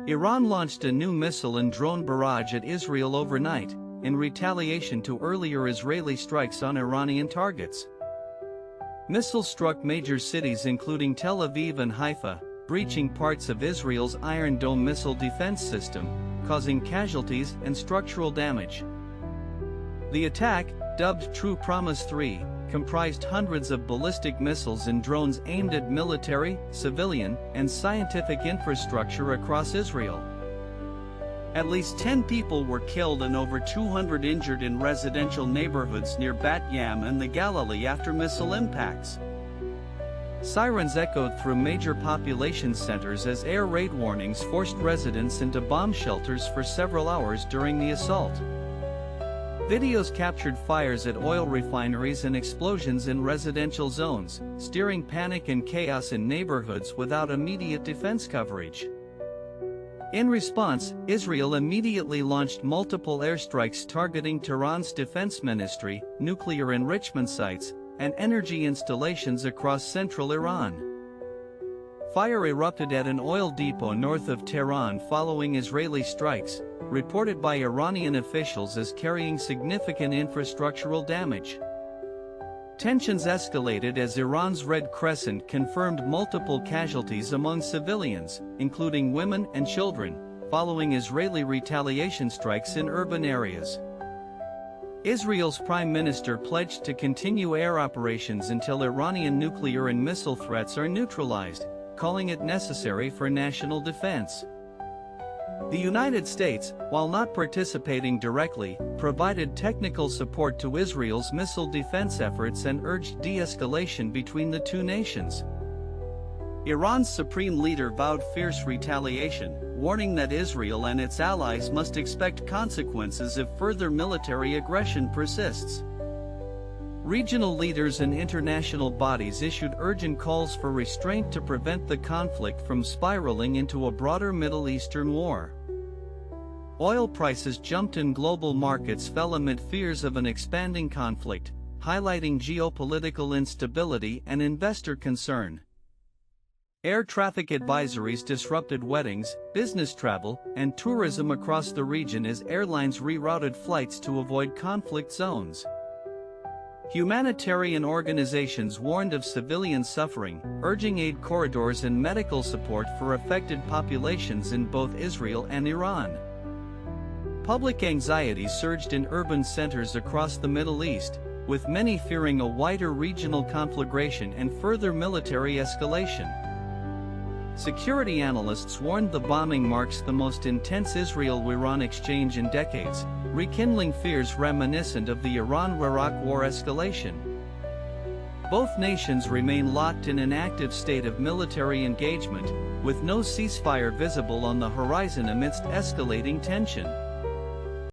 Iran launched a new missile and drone barrage at Israel overnight, in retaliation to earlier Israeli strikes on Iranian targets. Missiles struck major cities including Tel Aviv and Haifa, breaching parts of Israel's Iron Dome missile defense system, causing casualties and structural damage. The attack, dubbed True Promise 3, comprised hundreds of ballistic missiles and drones aimed at military, civilian, and scientific infrastructure across Israel. At least 10 people were killed and over 200 injured in residential neighborhoods near Bat Yam and the Galilee after missile impacts. Sirens echoed through major population centers as air raid warnings forced residents into bomb shelters for several hours during the assault. Videos captured fires at oil refineries and explosions in residential zones, stirring panic and chaos in neighborhoods without immediate defense coverage. In response, Israel immediately launched multiple airstrikes targeting Tehran's defense ministry, nuclear enrichment sites, and energy installations across central Iran. Fire erupted at an oil depot north of Tehran following Israeli strikes, reported by Iranian officials as carrying significant infrastructural damage. Tensions escalated as Iran's Red Crescent confirmed multiple casualties among civilians, including women and children, following Israeli retaliation strikes in urban areas. Israel's prime minister pledged to continue air operations until Iranian nuclear and missile threats are neutralized, calling it necessary for national defense. The United States, while not participating directly, provided technical support to Israel's missile defense efforts and urged de-escalation between the two nations. Iran's supreme leader vowed fierce retaliation, warning that Israel and its allies must expect consequences if further military aggression persists. Regional leaders and international bodies issued urgent calls for restraint to prevent the conflict from spiraling into a broader Middle Eastern war. Oil prices jumped and global markets fell amid fears of an expanding conflict, highlighting geopolitical instability and investor concern. Air traffic advisories disrupted weddings, business travel, and tourism across the region as airlines rerouted flights to avoid conflict zones. Humanitarian organizations warned of civilian suffering, urging aid corridors and medical support for affected populations in both Israel and Iran. Public anxiety surged in urban centers across the Middle East, with many fearing a wider regional conflagration and further military escalation. Security analysts warned the bombing marks the most intense Israel-Iran exchange in decades, rekindling fears reminiscent of the Iran-Iraq war escalation. Both nations remain locked in an active state of military engagement, with no ceasefire visible on the horizon amidst escalating tension.